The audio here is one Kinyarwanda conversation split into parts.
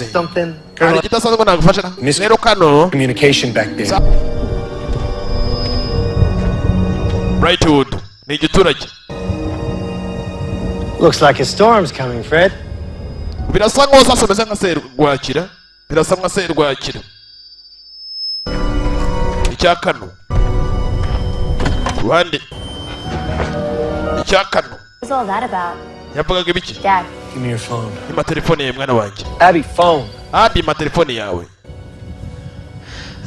something? hari ikidasanzwe nagufasha na rero kano Communication back there. Brightwood ni igiturage. Looks like a storm's coming, Fred. Birasa nkaho sasa meze nka serwakira. Birasa nka serwakira. Icya kano. Ruhande. Icya kano. What's all that about? Yavugaga ibiki? Dad. Give me your phone. Ima telefone ye mwana wanjye. Abby, phone. Abi ma telefone yawe.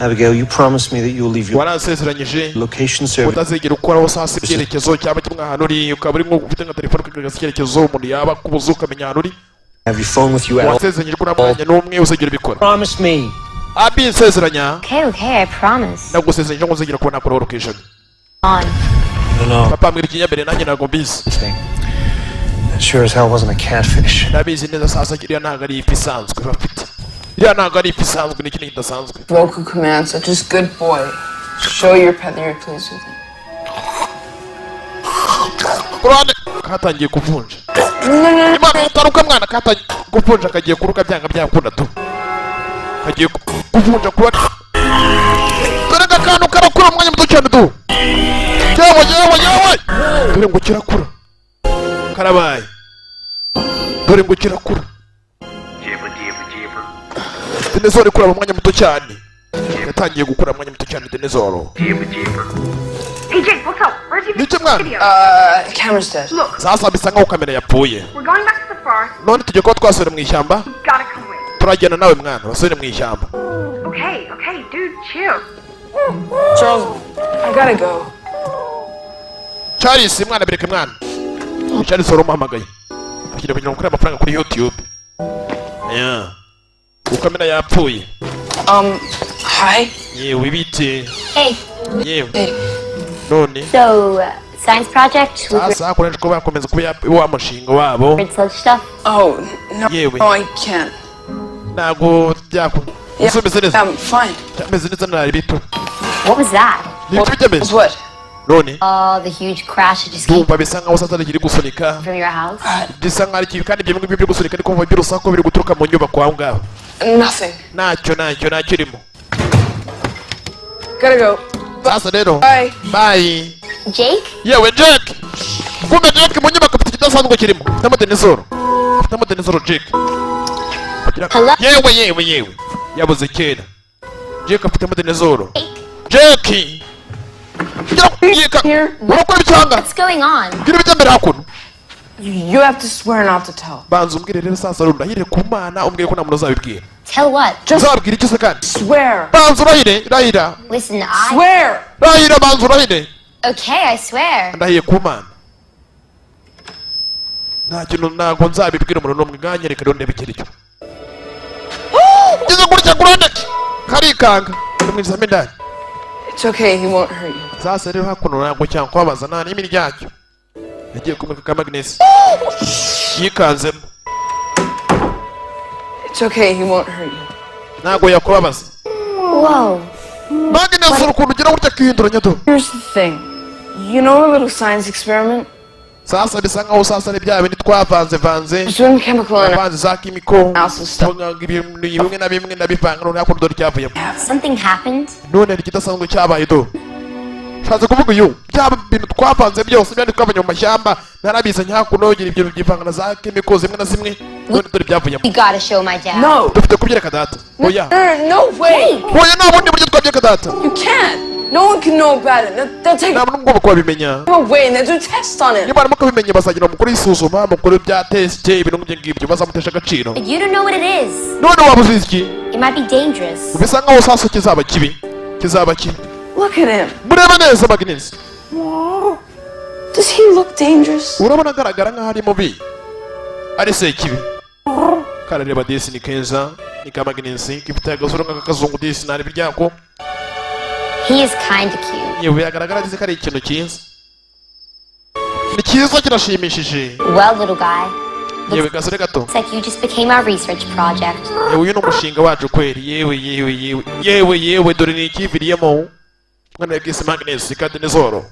Abigail, you promised me that you'll leave your Waransezeranyije location service. utazigera ukoraho sasa ibyerekezo cyaba kimwe ahantu uri ukaba urimo ufite nka telefone ukagaragaza icyerekezo umuntu yaba kubuza ukamenya ahantu uri. Have your phone with you at all. Wasezeranyije ko nta mwanya n'umwe uzigera ubikora. Promise me. Abi nsezeranya. Okay, I promise. Nagusezeranyije ngo uzigera kubona kuri location. On. No. Papa ambwira ikinyambere nanjye ntabwo mbizi. That sure as hell wasn't a catfish. Ndabizi neza sasa kiriya ntabwo ari ifi isanzwe bafite. Iriya ntabwo ari ifi isanzwe ni ikintu kidasanzwe. Vocal command, such as good boy. Show your pet that you're pleased with him. Kurane katangiye kuvunja. Imana utaruka mwana katangiye kuvunja kagiye kuruka byanga byakunda tu. Kagiye kuvunja kurane. Dore akantu karakura umwanya muto cyane tu. Yewe. Dore ngo kirakura. Karabaye. Dore ngo kirakura. Dinezoro ikura mu mwanya muto cyane. Yatangiye gukura mu mwanya muto cyane Dinezoro. Hey Jake, look up. Where's your Niki mwana? video? Camera's dead. Look, Sasa bisa nkaho kamera yapfuye. we're going back to the forest. None tujye kuba twasubira mu ishyamba. You gotta come with. Turajyana nawe mwana basubire mu ishyamba. Okay, dude, chill. Charles, I gotta go. Charles mwana bireke mwana. Charles uramuhamagaye. Akira kugira ngo ukore amafaranga kuri YouTube. Yeah. Ukamera yapfuye. Hi. Yewe bite. Hey. Yewe. Hey. None. So, science project with Sasa akoresha ko bakomeza kuba wa mushinga wabo. weird sludge stuff? Oh, no. Yewe. No, I can't. Nago byako. Yeah, Usumeze neza. I'm fine. Meze neza nari bito. What was that? Ni byo bimeze. What? None. Oh, the huge crash that just came Ndumva bisa nkaho sasa kiri gusunika. from your house? Bisa nkaho ari kandi ibyo byo gusunika ariko mva by'urusako biri guturuka mu nyubako aho ngaho. Nothing. Ntacyo kirimo. Gotta go. Sasa rero. Bye. Bye. Jake? Yewe Jake. Kumbe Jake mu nyubako afite ikidasanzwe kirimo. Afite Dinezoro. Afite Dinezoro Jake. Hello? Yewe. Yabuze kera. Jake afite Dinezoro. Jake. Here. Urakora icyanga. What's going on? Gira bijyambere hakuno. You have to swear not to tell. Banza umbwire rero sasa rundahire ku Mana umbwire ko nta muntu uzabibwira. Tell what? Uzabwira iki se kandi? Swear. Banza urahira. Listen, Swear. Rahira banza urahire. Okay, I swear. Ndahiye ku Mana. Nta kintu ntabwo nzabibwira umuntu n'umwe nganyereka rero ndebe ikiricyo. Ngeze gutya kurane. Karikanga. Ndamwizamo indani. It's okay, he won't hurt you. Sasa rero hakuno ntabwo cyangwa kwabaza nta n'imiryango. Yagiye kumurika ka Magnus. Yikanzemo. It's okay, he won't hurt you. Ntabwo yakubabaza. Whoa. Magnus urukundo ugira gutya akihinduranya do. Here's the thing. You know a little science experiment? Sasa bisa nkaho sasa ari bya bindi twavanze. Just doing chemical Avanze za kimiko. analysis stuff. Tunganga ibintu bimwe na bimwe ndabivanga none hakuno dore cyavuyemo. Something happened? None hari ikidasanzwe cyabaye do. Shaza kuvuga uyu byaba bintu twavanze byose byandi twavanye mu mashyamba narabizanye hakuno ugira ibyo byivanga na za kimiko zimwe na zimwe none dore byavuyemo. You gotta show my dad. No. Dufite kubyereka data. Oya. No way. Oya nta bundi buryo twabyereka data. You can't. No one can know about it. They'll take Nta muntu ngomba kubimenya. him away and they'll do tests on it. Niba barimo kubimenye bazagira mukuru isuzuma mukuru bya test ibintu ngibyo bazamutesha agaciro. But you don't know what it is. None wabuze iki? It might be dangerous. Bisa nkaho sasa kizaba kibi. Look at him. Mureba neza Magnus. Does he look dangerous? Urabona agaragara nkaho ari mubi. Ari se kibi. Karareba disi ni keza ni ka Magnus kifite agasura nk'akazungu disi nari biryako. He is kinda cute. Yewe agaragara agize ko ari ikintu cyiza. Ni cyiza kirashimishije. Well, little guy. Yewe gasore gato. Looks like you just became our research project. Yewe uyu ni umushinga wacu kweri. Yewe dore ni ikiviriyemo. Mwana yagise Magnus ka Dinezoro.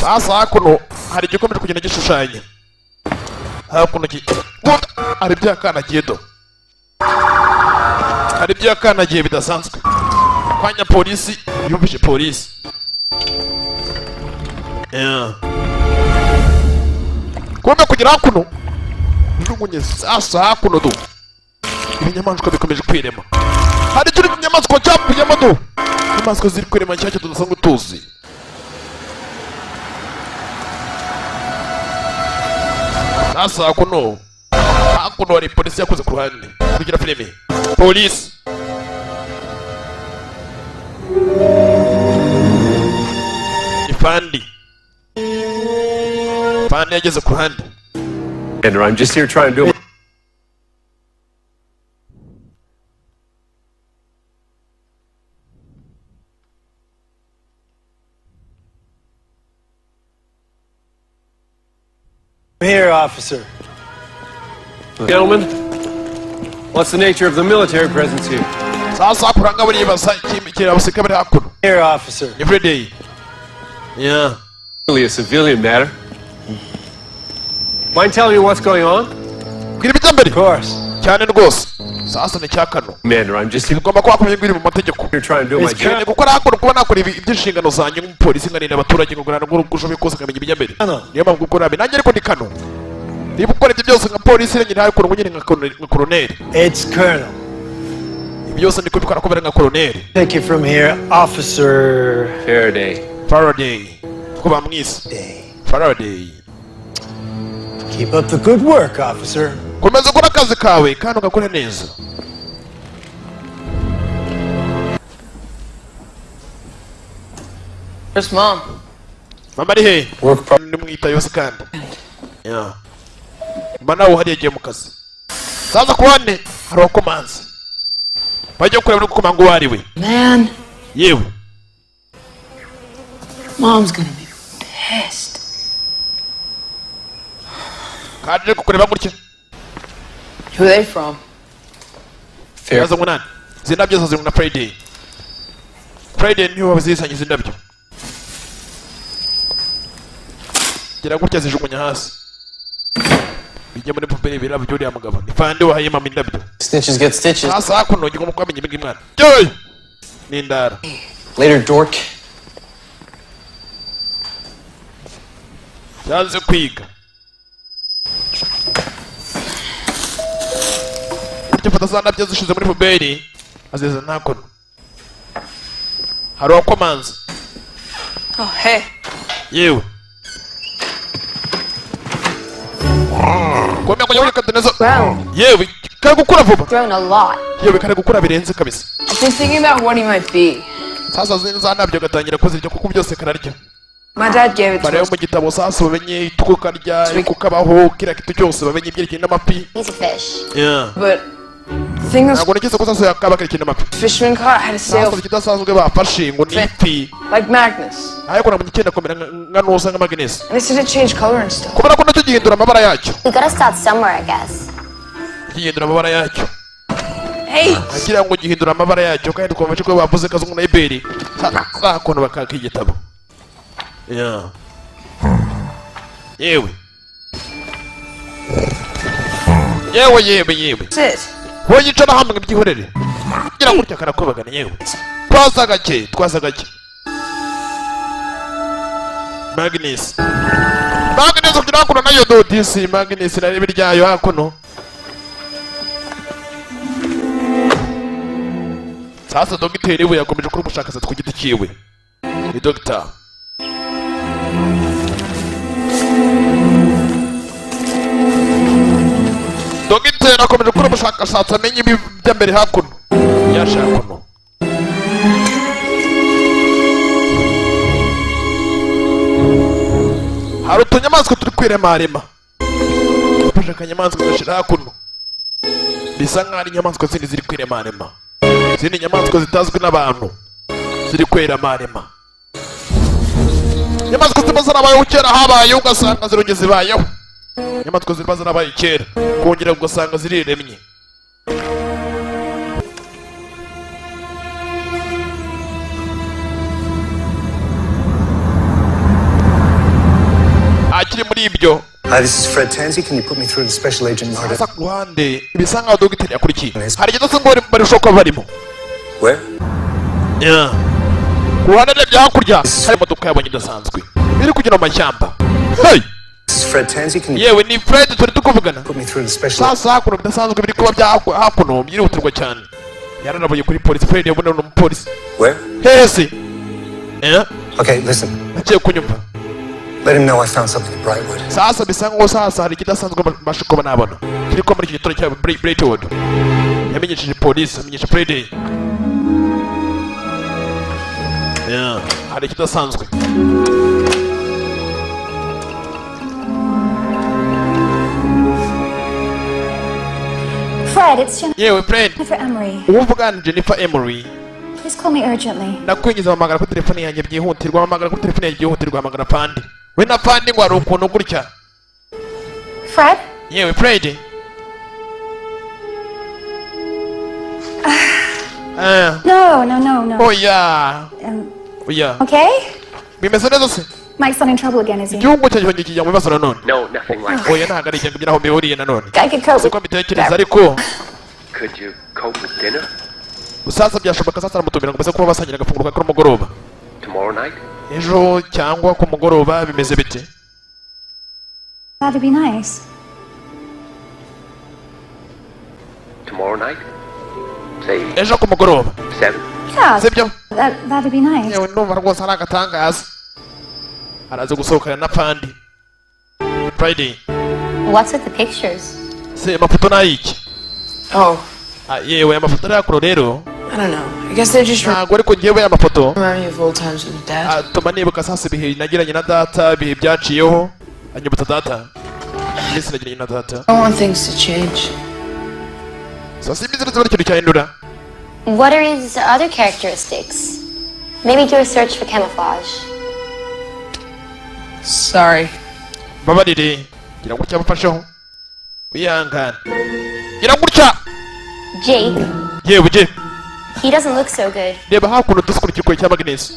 sasa hakuno hari igikomeje kugenda gishushanya hakuno hari byakanagiye do hari byakanagiye bidasanzwe kwanya polisi yumvise polisi kumbe kugira hakuno jugunye sasa hakuno do ibinyamaswa bikomeje kwirema hari ikindi kinyamaswa cyapfuyemo do inyamaswa ziri kwirema nshyashya tudasanzwe tuzi sasa hakuno hari polisi yakoze ku ruhande kugira filime polisi ifandi yageze ku ruhande. And I'm just here trying to do Here, officer. Gentlemen, what's the nature of the military presence here? Sasa kuranga bari basa kimikira abasika bari hakuno. Here, officer. Every day. Yeah. Really a civilian matter. Mind telling me what's going on? Kiri bitambere. Of course. Cyane rwose. Sasa ni cyakano. Commander, I'm just here Ngomba kwa kumenya mu mategeko. trying to do my job. Gukora hakuno kuba nakora iby'inshingano zanjye nk'umupolisi nganira abaturage ngo ngurana ngo gushobe kose kamenya ibijyambere. Niyo mpamvu gukora abe nanjye ariko ndi kano. Niba ukora ibyo byose nka polisi nyine hari kuno nyine nka koloneli. It's Colonel. Byose ndi kubikora kubera nka koloneli. Take it from here, Officer Faraday. Kuba mwisi. Faraday. Keep up the good work, officer. Komeza gukora akazi kawe kandi ugakora neza. Where's Mom? Mama ari he? Ndimwita yose kandi. Yeah. Mama nawe hariya agiye mu kazi. Saza kuwane hari wakomanze. Bajya kureba uko komanga uwo ari we. Man, Yewe. Mom's gonna be pissed. Kaje kukureba gutya. Who are they from? Yaza munani. Zindabyo zo zimwe na Friday. Friday niyo wabizisanye zindabyo. Gira gutya zijugunya hasi. Bijya muri pupere birabyo uri amugabo. Ifande wahaye mama indabyo. Snitches get stitches. Sasa hakuno gikoma kwamenye ibingi mwana. Joy. Nindara. Later, dork. Yanze kwiga. Icyo fata za ndabyo zishize muri puberi. Azeza ntakono. Hari wakomanze. Oh, hey. Yewe. Komea kwenye ule katenezo. Grown. Yewe, kare gukura vuba. Grown a lot. Yewe kare gukura birenze kabisa. I've been thinking about what he might be. Sasa za ndabyo gatangira kuzirya kuko byose kararya. My dad gave it to Bareba us. mu gitabo sasa bamenye ituko karya, kukabaho kira kitu cyose bamenye ibyerekeye n'amapi. He's a fish. Yeah. But the thing is, Ntabwo nigeze ko sasa yakaba kare n'amapi. fisherman caught had to sail Sasa kidasanzwe bafashe ngo ni ifi. like Magnus. Ariko na mu gikenda komera nka noza nka Magnus. And they said it changed color and stuff. Kubera ko nacyo gihindura amabara yacyo. We gotta start somewhere, I guess. Gihindura amabara yacyo. Hey! Agira ngo gihindura amabara yacyo kandi twavuze ko bavuze kazungu na Iberi. Sasa kono bakaka igitabo. Yeah. Yewe. Yewe. That's it. Wowe yicara hamwe byihorere. Gira gutya karakobagana yewe. Twaza gake. Magnus kugira hakuno nayo dodisi Magnus na ribi ryayo hakuno. Sasa dogiteri we yakomeje kuri ubushakashatsi ku giti cyiwe. Ni doctor. Dogiteri akomeje kuri ubushakashatsi amenye ibyambere hakuno. Yashakuno. Hari utunyamaswa turi kwiremarema. Ufashe akanyamaswa ugashyira hakuno. Bisa nk'aho ari inyamaswa zindi ziri kwiremarema. Izindi nyamaswa zitazwi n'abantu ziri kwiremarema. Inyamaswa ziba zarabayeho kera habayeho ugasanga zirongera zibayeho. Inyamaswa ziba zarabaye kera kongera ugasanga ziriremye. kiri muri ibyo. Hi, this is Fred Tansey. Can you put me through to Special Agent Marta? Sasa kuhande bisa nkaho dogiteri yakurikiye. Hari igihe cyose ngo barushaho kuba barimo. Where? Yeah. Kuhande n'ibyo hakurya hari imodoka yabonye idasanzwe iri kugenda mu mashyamba. Hey! This is Fred Tansey. Can you Yewe ni Fred turi tukuvugana. put me through to Special Sasa hakuno bidasanzwe biri kuba bya hakuno byihutirwa cyane. Yaranaboye kuri polisi. Fred yabona n'umupolisi. Where? Hese. Yeah. Okay, listen. Agiye kunyumva. Let him know I found something at Brightwood. Sasa bisa nkaho sasa hari ikidasanzwe mbasha kuba nabona kiri ko muri iki gitoro cya Brightwood. Yamenyesheje polisi, amenyesha Fred. Yeah, hari ikidasanzwe. Fred, it's Yewe Fred, Jennifer Emery. uvuga ni Jennifer Emery. Please call me urgently. Nakwinjiza amagara kuri telefone yanjye byihutirwa, amagara kuri telefone yanjye byihutirwa, amagara Pandi. We na Pandi ngo ari ukuntu gutya. Fred? Yewe Fred. No. Oya. Oya. Okay? Bimeze neza se? Mike's not in trouble again, is he? Igihugu cyaje cyongeye kijya mu bibazo nanone. No, nothing like that. Oya ntabwo ari ikintu kugira aho mbihuriye nanone. I could cope Siko with mbitekereza ariko Could you cope with dinner? sasa byashoboka sasa aramutumira ngo mbese kuba basangira agafunguro ka mugoroba. Tomorrow night? Ejo cyangwa ku mugoroba bimeze bite? That'd be nice. Tomorrow night? Say Ejo ku mugoroba. 7. Yeah, Sibyo? that'd be nice. Yewe ndumva rwose ari agatangaza. Araza gusohokana na Pandi. Friday. What's with the pictures? Se amafoto nayiki. Oh, Yewe amafoto yakuro rero. I don't know. I guess they're just Ntabwo ariko ngewe aya mafoto remind me of old times with Dad. atuma nibuka sasa ibihe nagiranye na data, ibihe byaciyeho. Anyibutsa data. Mbese nagiranye na data. I want things to change. So simbizi neza ikintu cyahindura. What are his other characteristics? Maybe do a search for camouflage. Sorry. Babarire. Gira gutya bafasheho. Wihangane. Gira gutya. Jake, Yewe je. he doesn't look so good. Reba hakuno dusukurikirwa cya Magnus.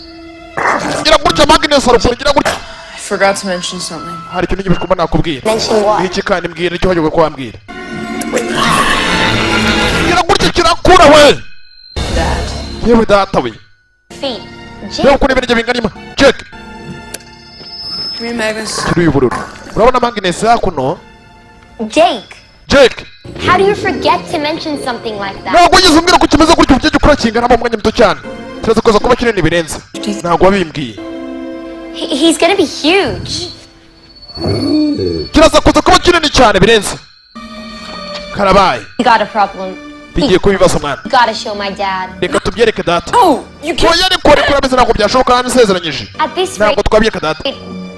Gira gutya Magnus arukuru gira gutya. I forgot to mention something. Hari ikintu ngiye kuba nakubwira. Mention what? Iki kandi mbwira icyo wagiye kwambwira. Gira gutya kirakura we. Dad. Yewe data we. Feet. Yewe Jake, kuri ibintu bingana Check. Come here, Magnus. Kiri ubururu. Urabona Magnus hakuno? Jake, Jake. how do you forget to mention something like that? Ntabwo ugeze umbwira ko kimeze gutyo ugiye gukora kingana mu mwanya muto cyane. Kiraza kuza kuba kinini birenze. Ntabwo wabimbwiye. He's gonna be huge. Kiraza kuza kuba kinini cyane birenze. Karabaye. We got a problem. Bigiye kuba ibibazo mwana. We gotta show my dad. Reka tubyereke data. Oh, you can't. Oya ariko reka urabizi ntabwo byashoboka kandi nsezeranyije. At this Ntabwo rate, twabyereka data.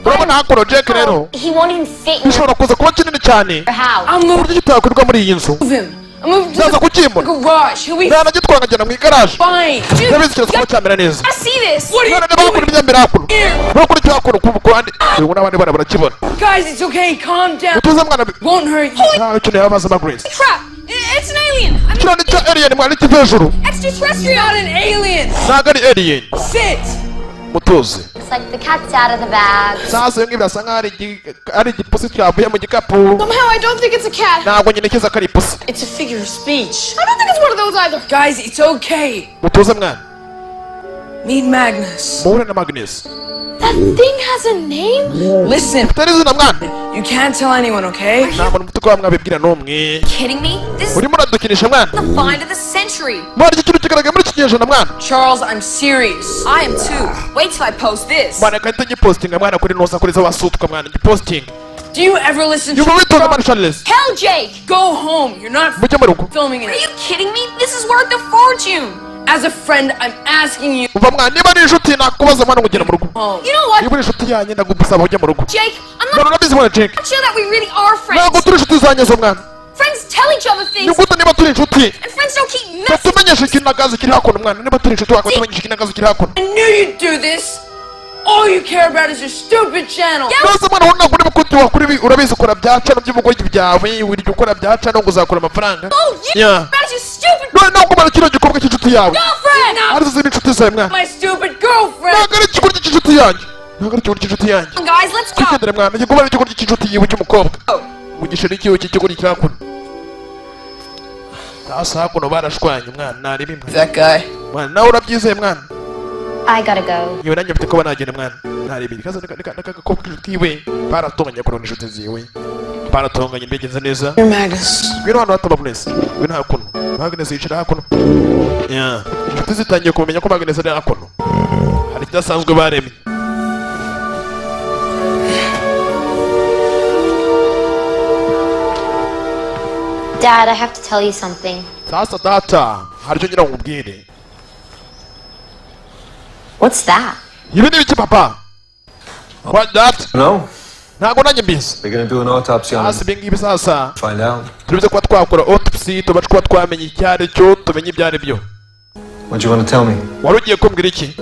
Urabona hakuno Jake rero. he won't even fit in Bishobora kuza kuba kinini cyane. your house. I'll Ku move buryo kitakwirwa muri iyi nzu. him. I'll move to Naza the kukimbura. garage. He'll be Nanagitwara nkajyana mu igaraje. fine. Ndabizi kiraza kuba cyamera neza. I see this. What None are niba you hakuna doing? ibyambere hakuno. Urakora icyo hakuno ku ruhande. Ubu n'abandi bana barakibona. Guys, it's okay. Calm down. Utuze mwana. Won't hurt you. Ntawe ukeneye abaza Magnus. Crap! It's an alien! I mean, Kiriya ni cya alien mwari kiva hejuru. extraterrestrial! Not an alien. Ntabwo ari alien. Sit. Mutuze. It's like the cat's out of the bag. Sasa iyo birasa nkaho ari igipusi cyavuye mu gikapu. Somehow I don't think it's a cat. Ntabwo nyerekeza ko ari ipusi. It's a figure of speech. I don't think it's one of those either. Guys, it's okay. Mutuze mwana. Meet Magnus. Muhure na Magnus. That thing has a name? Listen, Utari izina mwana. you can't tell anyone, okay? Nta muntu muto mwabibwira n'umwe. Kidding me? This is Urimo uradukinisha mwana. the find of the century. Mwana iki kintu kigaragaye muri iki kinyejana mwana. Charles, I'm serious. I am too. Wait till I post this. Mwana kandi ngipostinga mwana kuri noza kuri zo wasutwa mwana ngiposting. Do you ever listen to Yuba witonda mwana Charles. Hell, Jake! Go home. You're not Mujye mu rugo. filming Are it. you kidding me? This is worth a fortune. As a friend, I'm asking you Umva mwana niba ari inshuti nakubaza mwana ngugera mu rugo. home. You know what, Niba uri inshuti yanjye ndagusaba ujye mu rugo. Jake? I'm Mwana not urabizi mwana Jake. sure that we really are Ntabwo friends. turi inshuti zanjye zo mwana. Friends tell each other Ni things, gute niba turi inshuti? and friends don't keep messing. Tumenyeshe ikinagazi kiri hakuno mwana. Niba turi inshuti wakaba tumenyeshe ikinagazi kiri hakuno. I knew you'd do this. All you care about is your stupid channel. Rwose mwana wowe ntabwo urimo kuti wakora urabizi ukora bya cano by'ubugoyi byawe wirya ukora bya cano ngo uzakora amafaranga. Oh, you Yeah. about your stupid None ntabwo umara kino gikorwa cy'inshuti yawe. girlfriend! Arizo ziri inshuti zawe mwana. My stupid girlfriend. Ntabwo ari igikorwa cy'inshuti yanjye. ntabwo ari ikigoryi cy'inshuti yanjye. Come on, guys, let's go. Twigendere mwana, ngiye kuba ari ikigoryi cy'inshuti yiwe cy'umukobwa. Mu gisheri cyiwe cy'ikigoryi cya kuno. Sasa hakuno barashwanye mwana, nareba imwe. That guy. Mwana, nawe urabyizeye mwana? I gotta go. Yewe nanjye mfite kuba nagenda mwana. Nareba ikaze n'agakobwa kiwe. Baratonganye kurona inshuti ziwe. Baratonganye mbigenze neza. You're Magnus. Ngwino hano hata Magnus. Ngwino hakuno. Magnus yicara hakuno. Yeah. Inshuti zitangiye kumenya ko Magnus ari hakuno. Hari ikidasanzwe baremye. Dad, I have to tell you something. Sasa data, hari icyo ngira ngo nkubwire. What's that? Ibi ni ibiki papa? What that? No? Ntabwo nanjye mbizi. They're gonna do an autopsy on Sasa him. ibi ngibi sasa. Find out. Turibuze kuba twakora autopsy, tubaje kuba twamenye icyo ari cyo, tumenye ibyo ari byo. What do you want to tell me? Wari ugiye kumbwira iki?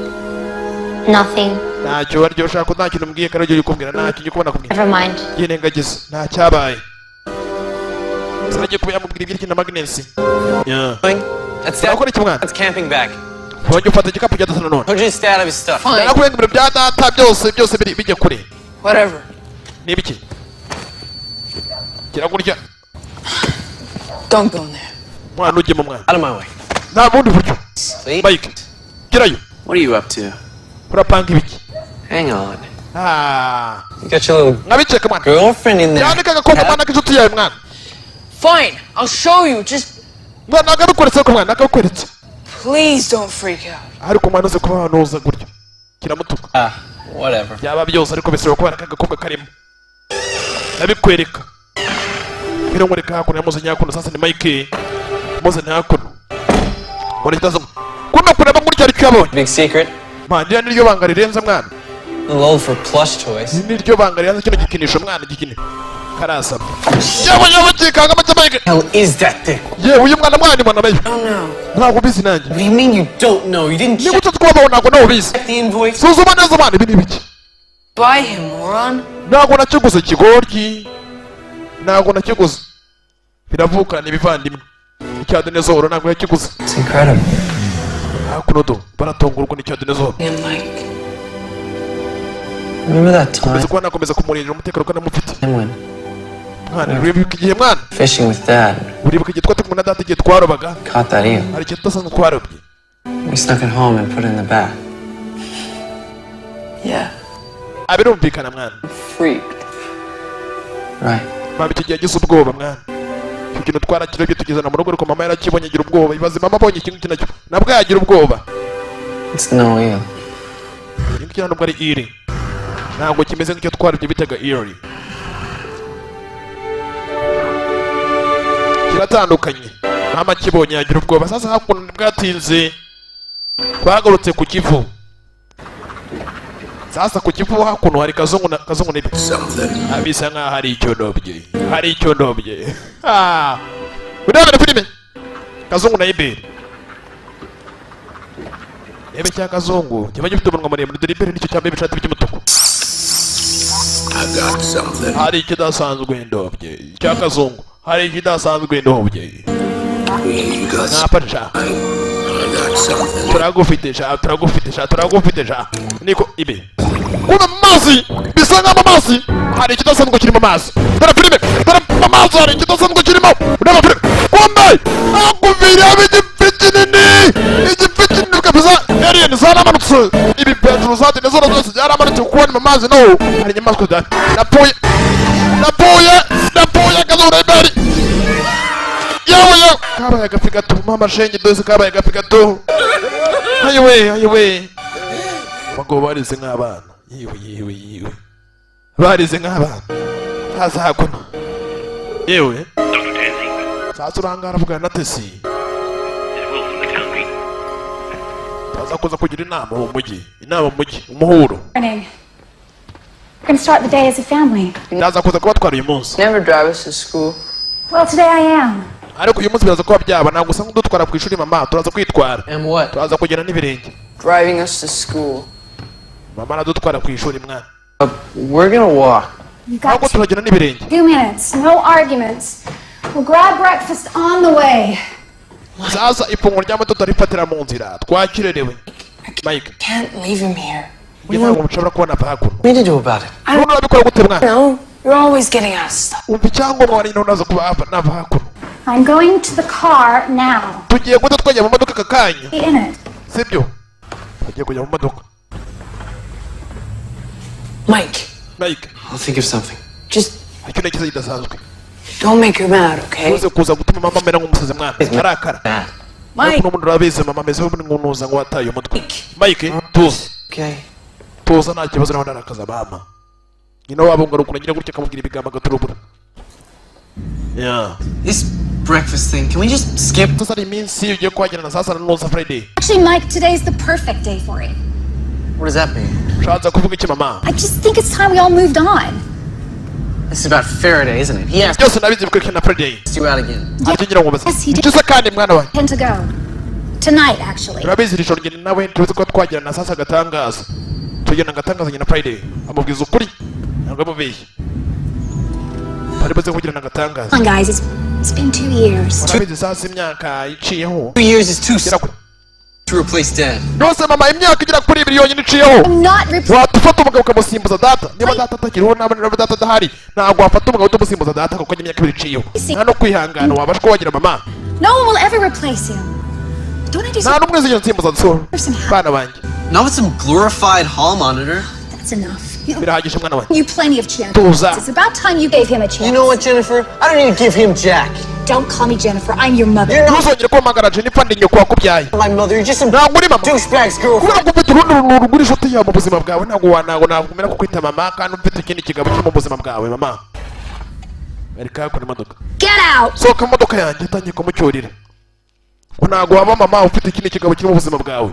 Nothing. Ntacyo wari ushaka ko nta kintu umbwiye kandi ugiye kumbwira ntacyo ugiye kubona kubwira. Never mind. Yirengagiza, nta cyabaye. Sinagiye kuba yamubwira iby'iki na Magnus. Yeah. That's Urakora iki mwana? That's camping bag. Wajya ufata igikapu cya data nanone. Told you to stay out of his stuff. Fine. Narakubwiye ngo ibintu bya data byose bijye kure. Whatever. Ni ibiki? Gira gutya. Don't go in there. Mwana ujye mu mwana. Out of my way. Nta bundi buryo. Sleep. Mike. Gerayo. What are you up to? Urapanga ibiki? Hang on. Ah. You got your little Ngabiceka mwana. girlfriend in there. Yandika agakobwa mwana k'inshuti yawe mwana. Fine. I'll show you. Just Mwana nagabikweretse ko mwana nagabikweretse. please don't freak out. Ariko mwana uze kuba wanuza gutyo. Kiramutuka. Whatever. Byaba byose ariko bisaba kuba agakobwa karimo. Nabikwereka. Biro ngoreka hakuno yamuzanye hakuno sasa ni Mike. Muzanye hakuno. Muri kitazo. Kuno kureba muri cyari cyabonye. Big secret. Mandira niryo banga rirenze mwana. A little old for plush toys. Niryo banga rirenze kino gikinisho mwana gikini. Karasa. Yewe kikanga Mike. Hell is that thing? Yewe uyu mwana mwana nayo. Oh no. Ntabwo bizi nanjye. What do you mean you don't know? You didn't Ni check gutyo twabona ntabwo nawe bizi. the invoice? Suzuma neza mwana ibi ni biki. Buy him, moron. Ntabwo nakiguze kigoryi. Ntabwo nakiguze. Biravukana ibivandimwe. Icya Dinezoro ntabwo yakiguze. It's incredible. Hakuno do baratongurwa n'icya Dinezoro. And Mike. Remember that time Komeza kuba nakomeza kumurindira umutekano ko namufite. when Mwana uribuka igihe mwana. fishing with Dad Uribuka igihe twari kumwe na data igihe twarobaga. caught that eel? Hari igihe tudasanzwe twarobye. We snuck it home and put it in the bag. Yeah. Abirumvikana mwana. Freaked. Right. Mama icyo gihe yagize ubwoba mwana. Icyo kintu twarakirabye tugezana mu rugo ariko mama yarakibonye agira ubwoba. Ibaze mama abonye ikintu kinacyo. Nabwo yagira ubwoba. It's no eel. Iki kintu ntabwo ari iri. Ntabwo kimeze nk'icyo twarabye bitaga iri. Kiratandukanye. Mama kibonye yagira ubwoba. Sasa hakuno bwatinze. Twagarutse ku Kivu. Sasa ku Kivu hakuno hari kazungu nibi. Abisa nkaho hari icyo ndobye. Hari icyo ndobye. Ah. Urabona filime? Kazungu na Iberi. Ebe cya kazungu kiba gifite umunwa muremure dore Iberi nicyo cyambaye ibishati by'umutuku. Hari ikidasanzwe ndobye. Cya kazungu. Hari ikidasanzwe ndobye. Napasha. Turagufite sha. Niko Ibe. Kuna mazi. Bisa nk'amazi. Hari ikidasanzwe kirimo amazi. Dore filime. Dore amazi hari ikidasanzwe kirimo. Ureba filime. Kumbe. Akuvira igipiti nini. Igipiti nini kabisa. Alien zaramanutse. Ibi Petro zati nezoro zose zaramanutse kuko ni mu mazi no. Hari inyamaswa cyane. Napuye kazura Iberi. Yawe kabaye agafi gato mama shenge doze kabaye agafi gato. Ayiwe. Bago barize nk'abana. Yewe. Barize nk'abana. Haza hakuno. Yewe. Sasa urangara vuga na Tesi. Taza kuza kugira inama mu mujyi. Umuhuro. Morning. We're gonna start the day as a family. Taza kuza kuba twari uyu munsi. Never drive us to school. Well, today I am. Ariko uyu munsi biraza kuba byaba ntabwo usanga dutwara ku ishuri mama turaza kwitwara. And what? Turaza kugera n'ibirenge. Driving us to school. Mama aradutwara ku ishuri mwana. We're gonna walk. You Ntabwo got turagera n'ibirenge. 2 minutes. No arguments. We'll grab breakfast on the way. Sasa ifunguro ry'amato turifatira mu nzira twakirerewe. Mike. Can't leave him here. ntabwo mushobora kubona ava hakuno What do you do about it? none urabikora gute mwana No, you're always getting us stuff. umva icyangombwa wari unaza kuba nava hakuno I'm going to the car now. tugiye guhita twajya mu modoka aka kanya Get in it. sibyo tugiye kujya mu modoka Mike, Mike I'll think of something. just icyo ni ikiza kidasanzwe don't make her mad, okay? uze kuza gutuma mama amera nk'umusazi mwana arakara Bad. ariko n'ubundi urabizi mama ameze nk'unuza ngo wataye umutwe Mike tuza Okay. tuza nta kibazo nawe narakaza mama nyina wabo ngo arukura nyine gutya akamubwira ibigambo agaturubura yeah This breakfast thing, can we just skip? sasa ni iminsi ugiye kuhagirana saa sita n'uza Friday Actually, Mike, today's the perfect day for it. What does that mean? ushatse kuvuga iki mama I just think it's time we all moved on. This is about Faraday, isn't it? He asked byose nabizi bikwereka na Friday you out again. aribyo ngira ngo mbaze Yes, he did. nicyo kandi mwana wanjye Tend to go. Tonight, actually. urabizi iri joro ngeni nawe tuzi ko twagirana saa sita agatangaza tugenda agatangaza nyina Friday amubwiza ukuri ntabwo amubeshye bari buze kugirana agatangaza Come on, guys. It's been 2 years. urabizi saa sita imyaka iciyeho 2 years is too igera soon kuri to replace Dad. rwose mama imyaka igera kuri 2 yonyine iciyeho I'm not replacing. wafata umugabo ukamusimbuza data niba data atakiriho niba data adahari ntabwo wafata umugabo utamusimbuza data kuko imyaka ibiri iciyeho nta no kwihangana wabasha ko wagira mama No one will ever replace him. Don't I do nta something? n'umwe zigera nsimbuza nsoro bana banjye Not with some glorified hall monitor. That's enough. birahagije mwana wanjye You plenty of chances. Tuza. It's about time you gave him a chance. You know what, Jennifer? I don't need to give him Jack. Don't call me Jennifer. I'm your mother. You're not ntuzongere kuhamagara Jennifer ndi nyoko wakubyaye my mother. You're just some ntabwo uri mama douchebag's kubera girlfriend. ko ufite urundi runtu rugura inshuti yawe mu buzima bwawe ntabwo nakumera kukwita mama kandi ufite ikindi kigabo kiri mu buzima bwawe mama ariko yakora imodoka Get out. sohoka mu modoka yanjye utangiye kumucyurira ko ntabwo waba mama ufite ikindi kigabo kiri mu buzima bwawe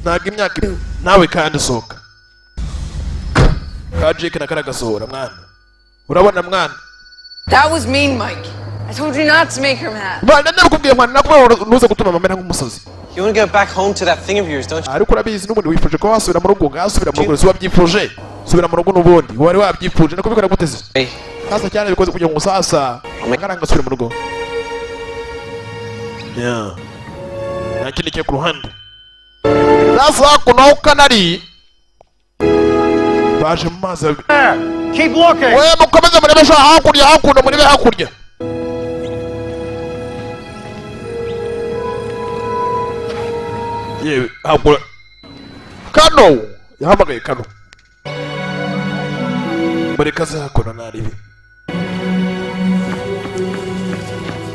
ntabwo imyaka iri nawe kandi sohoka ka Jake na karagasohora mwana urabona mwana That was mean, Mike. I told you not to make her mad. mwana nakubwiye mwana nakubwiye ntuze gutuma mama amera nk'umusazi You want to get back home to that thing of yours, don't you? ariko urabizi n'ubundi wifuje ko wasubira mu rugo ugasubira mu rugo si wabyifuje subira mu rugo n'ubundi wari wabyifuje no kubikora guteze Hey, sasa cyane bikoze kugira ngo sasa ngaranga asubire mu rugo yeah nakindi cyo ku ruhande sasa kuno kanari baje mu mazi Keep looking. we mukomeze murebe sha hakurya hakuno murebe hakurya yewe hakurya kano yahamagaye kano mureka ze hakuno naribi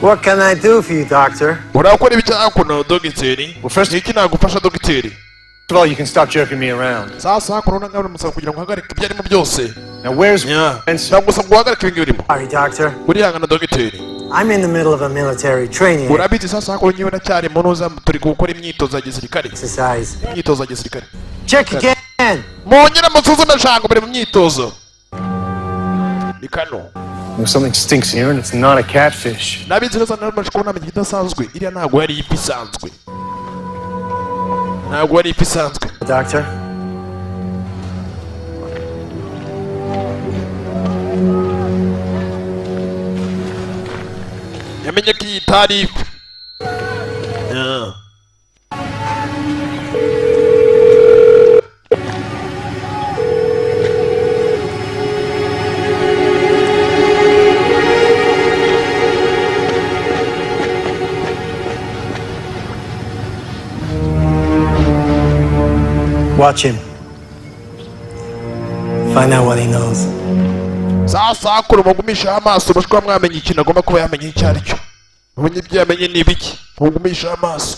What can I do for you, Doctor? urakora ibiki hakuno dogiteri Well, first- iki nagufasha dogiteri First of all, you can stop jerking me around. sasa hakuno nangabura musaba kugira ngo uhagarike ibyo arimo byose Now, where's Yeah. Benson? ndagusaba ngo uhagarike ibyo urimo Sorry, Doctor. urihangana dogiteri I'm in the middle of a military training urabizi sasa hakuno nyewe nacyari munoza turi gukora imyitozo ya gisirikare exercise. imyitozo ya gisirikare Check again. mwongere musuzume shanga mbere mu myitozo ni kano Something stinks here, and it's not a catfish. nabizi neza namaze kubona amenye idasanzwe iriya ntabwo yari ifi isanzwe ntabwo yari ifi isanzwe Doctor? yamenye ko iyi itari ifi Yeah. Watch him. Find out what he knows. sasa hakuno mugumishaho amaso bashobora kuba mwamenye ikintu agomba kuba yamenye icyo ari cyo mumenye ibyo yamenye ni ibiki mugumishaho amaso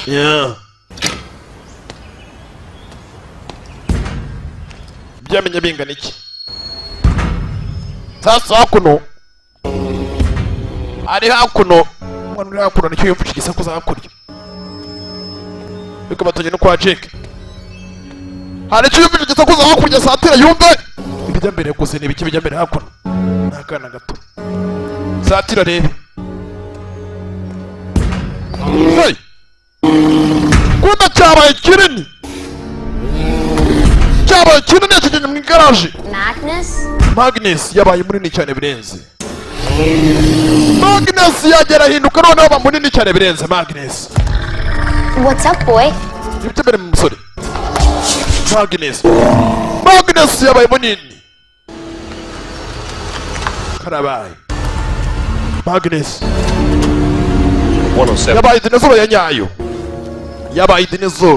Yeah. ibyo yamenye bingana iki sasa hakuno ari hakuno umwana uri hakuno nicyo yumva igisakuza hakurya bikaba tujya no kwa Jake hari icyo yumva igisakuza hakurya satira yumve ibijya mbere gusa ni ibiki bijya mbere hakuno ni akana gato satira rebe hey kuda cyabaye kinini cyabaye kinini yakijyanye mu igaraje Magnus? Magnus yabaye munini cyane birenze Magnus yagera hinduka noneho aba munini cyane birenze Magnus What's up, boy? ibitembere mu musore Magnus yabaye munini karabaye Magnus 107. yabaye dinozoro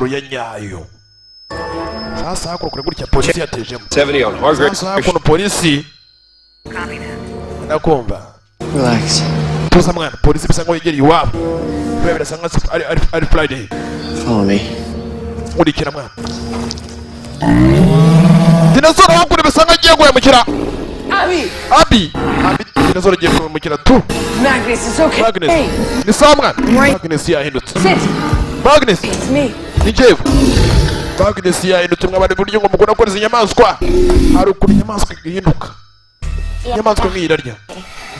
ya nyayo sasa hakurukure gutya polisi yatejemo 70 on Hargrave. sasa hakuno polisi Copy that. ndakumva Relax. tuza mwana polisi bisa ngo yegera iwabo kubera birasa nka ari Friday Follow me. urikira mwana dinozoro hakure bisa nka agiye guhemukira Abi dinozoro agiye guhemukira tu Magnus, it's okay. Magnus ni sawa mwana Magnus yahindutse Magnus It's me. ni Jeff Magnus yahindutse mwabari buryo ngo mukunda gukora izi nyamaswa hari ukuntu inyamaswa ihinduka inyamaswa nk'iyirarya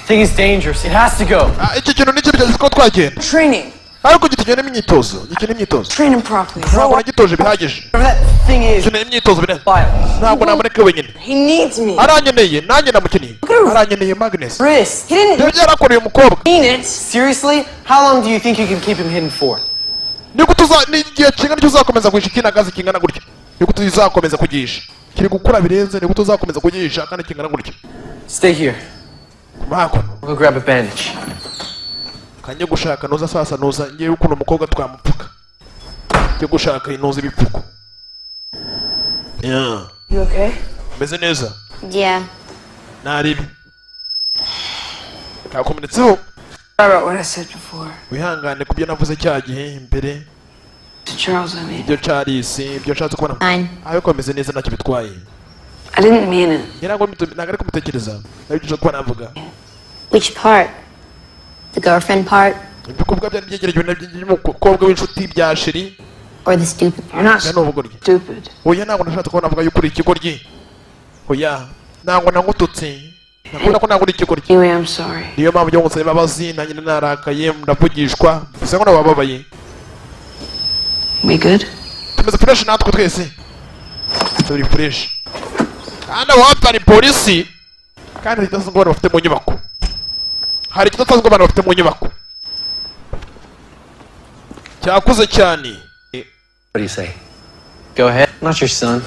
The thing is dangerous. It has to go. iki kintu nicyo bigeze ko twagenda Training. ariko gitugenda imyitozo Train him properly. ntabwo nagitoje bihagije Whatever that thing is, ukeneye imyitozo birenze file. ntabwo namureke wenyine He needs me. aranyeneye nanjye ndamukeneye aranyeneye Magnus Chris, he didn't ibyo byarakoreye umukobwa mean it. Seriously? How long do you think you can keep him hidden for? ni igihe kingana icyo uzakomeza kugisha ikinagazi kingana gutya niko tuzakomeza kugisha kiri gukura birenze niko tuzakomeza kugisha kandi kingana gutya Stay here. bako We'll grab a bandage. kanye gushaka nuza sasa nuza ngiye ukuntu umukobwa twamupfuka cyo gushaka inuza ibipfuko You okay? meze neza Yeah. naribi kakomenetseho Sorry about what I said before. wihangane kubyo navuze cya gihe imbere To Charles, I mean. ibyo Charles ibyo nshatse kubona Fine. ariko meze neza ntacyo bitwaye I didn't mean it. ntabwo ari kumutekereza nabyo nshaka kuba navuga Which part? The girlfriend part ibikorwa byari byegerejwe n'umukobwa w'inshuti bya sheri or the stupid part? You're not ya n'ubugoryi stupid. oya ntabwo nashatse kuba navuga yuko uri ikigoryi oya ntabwo nangututse nakubona ko ntabwo uri ikigoryi Anyway, I'm sorry. niyo mpamvu yo gusaba imbabazi nanjye narakaye ndavugishwa bisa ngo nawe wababaye We good? tumeze fureshi natwe twese turi fureshi kandi abo batwara polisi kandi hari ikidasanzwe abantu bafite mu nyubako hari ikidasanzwe abantu bafite mu nyubako cyakuze cyane What do you say? Go ahead. Not your son.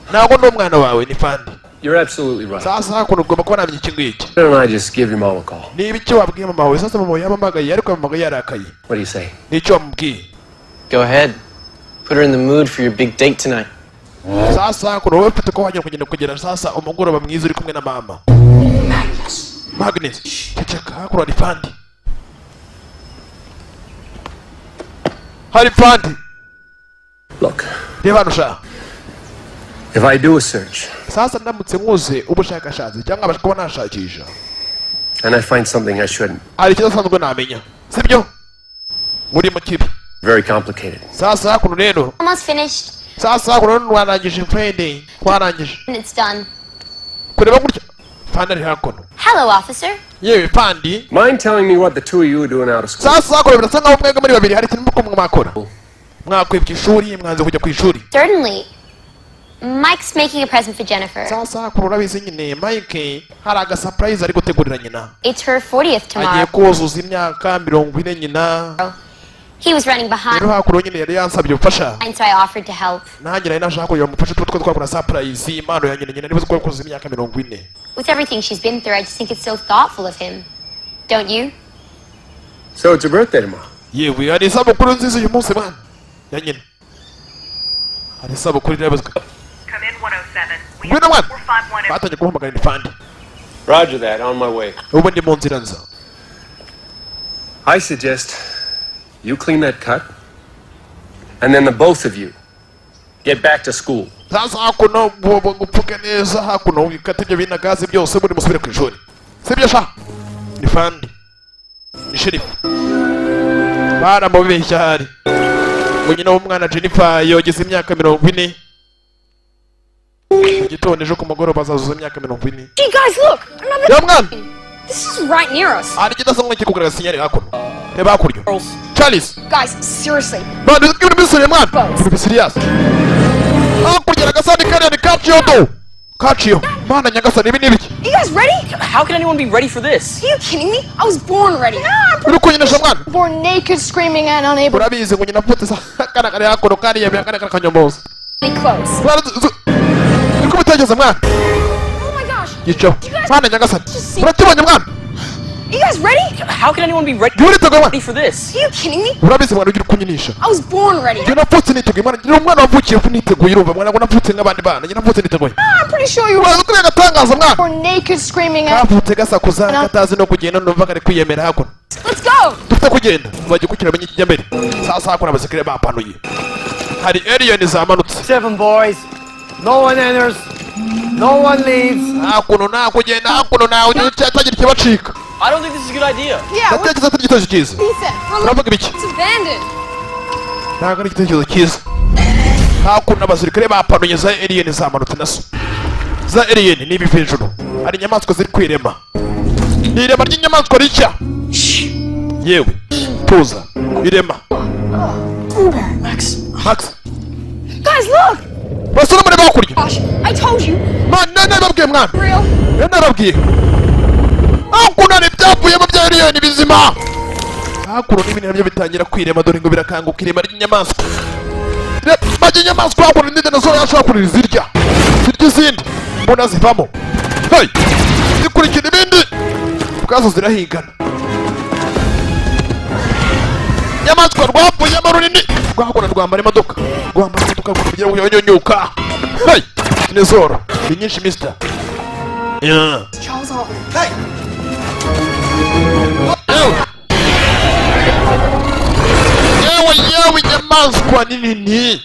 ntabwo ndi umwana wawe ni fandi You're absolutely right. sasa hakuno ugomba kuba namenya iki ngiki Why don't I just give your mom a call? niba icyo wabwiye mama wawe sasa mama wawe yamamagaye ariko yamamagaye yarakaye What do you say? nicyo wamubwiye Go ahead. Put her in the mood for your big date tonight. sasa hakuno wowe ufite ko wajya kugera sasa umugoroba mwiza uri kumwe na mama Magnus ceceka hakuno hari fandi hari fandi Look, reba hano sha if I do a search sasa ndamutse nkuze ubushakashatsi cyangwa abasha kuba nashakisha and I find something I shouldn't, hari ikidasanzwe namenya sibyo muri mu kibi very complicated. sasa hakuno rero Almost finished. sasa hakuno rero twarangije Friday twarangije And it's done. kureba gutya fandi ari hakuno Hello, officer. yewe fandi Mind telling me what the two of you are doing out of school? sasa hakuno birasa nkaho mwebwe muri babiri hari ikintu muriko mwakora mwakwibye ishuri mwanze kujya ku ishuri Certainly. Mike's making a present for Jennifer. sasa hakuno urabizi nyine Mike hari agasurprise ari gutegurira nyina It's her 40th agiye tomorrow. kuzuza imyaka 40 nyina He was running rero behind, hakuno nyine yari yansabye ubufasha so I offered to help. nanjye nari nashaka kugira mufashe tuba twakora surprise impano ya nyina niba ko yakuzuza imyaka 40 With everything she's been through, I just think it's so thoughtful of him. Don't you? So it's your birthday tomorrow. yewe hari isabukuru nziza uyu munsi bana ya nyina hari isabukuru irabazwa Come in 107. We ngwino mwana 451 batangiye guhamagara ni fandi Roger that, on my way. ubu ndi mu nzira nza I suggest you clean that cut, and then the both of you get back to school. sasa hakuno gupfuke neza hakuno wikata ibyo binagazi byose muri musubire ku ishuri sibyo sha ni fandi ni sherifu baramubeshya hari ngo nyina w'umwana Jennifer yogeze imyaka 40 mu gitondo ejo ku mugoroba azazuza imyaka 40 Gee, guys, look! Another. ya mwana This is right near us. hari ikidasanzwe kiri kugaragaza sinyari hakuno reba hakurya Charles Guys, seriously. bana ibintu bisuriye mwana ibintu bisuriye hakurya agasandi kariya ni ka Kyoto kaciyo mana nyagasani ibi ni ibiki You guys ready? How can anyone be ready for this? Are you kidding me? I was born ready. uri kunyinisha mwana Born naked, screaming, and unable urabizi ngo nyina mvutse sa kana kare hakuno kariya kana kanyomboza to be close. niko bitegeze mwana Oh my gosh. yicaho mana nyagasani urakibonye mwana Are you guys ready? How can anyone be ready uriteguye mwana for this? Are you kidding me? urabizi mwana ugira kunyinisha I was born ready. njye navutse niteguye mwana njye umwana wavukiye niteguye urumva mwana ngo navutse nk'abandi bana njye navutse niteguye I'm pretty sure you were uraza kuriya gatangaza mwana born naked, screaming, and kavutse gasakuza katazi no kugenda numva kari kwiyemera hakuno let's go. dufite kugenda bajya gukira amenye ikijya mbere sasa hakuno abasekere bapanuye hari alien zamanutse 7 boys. No one enters. No one leaves. hakuno nta kugenda hakuno ntawe utagira ikibacika I don't think this is a good idea. Yeah, we're ndatekereza atari igitekerezo cyiza decent. uravuga ibiki It's abandoned. ntabwo ari igitekerezo cyiza hakuno abasirikare bapanuye za alien zamanutse naso za alien ni ibi hejuru hari inyamaswa ziri kwirema ni irema ry'inyamaswa rishya yewe tuza irema Max. max Guys, look. basura muri bakurya Gosh, I told you. mana nababwiye mwana Real. narabwiye hakuno ni byavuyemo bya alien bizima hakuno n'ibintu nabyo bitangira kwirema dore ngo birakanguka irema ry'inyamaswa irema ry'inyamaswa hakuno n'indi nazo yashobora kurira zirya izindi mbona zivamo hey zikurikira ibindi ubwazo zirahingana inyamaswa rwavuyemo runini rwahakuna rwambara imodoka kugira ngo yonyonyuka hey ni zoro ni nyinshi mister yeah Charles Oliver. yewe inyamaswa ni nini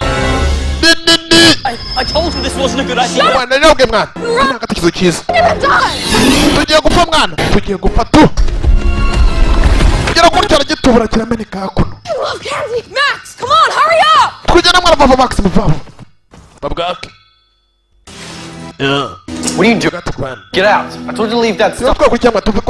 I told you this wasn't a good idea. mwana nabwe mwana ni agatekerezo cyiza tugiye gupfa mwana tugiye gupfa tu kugera gutya aragitubura kirameneka hakuno Max, come on, hurry up. tugenda mwana vava max muvabo babwake What are you doing? gatwana Get out. I told you to leave that stuff. twakurikira mwana tuve ko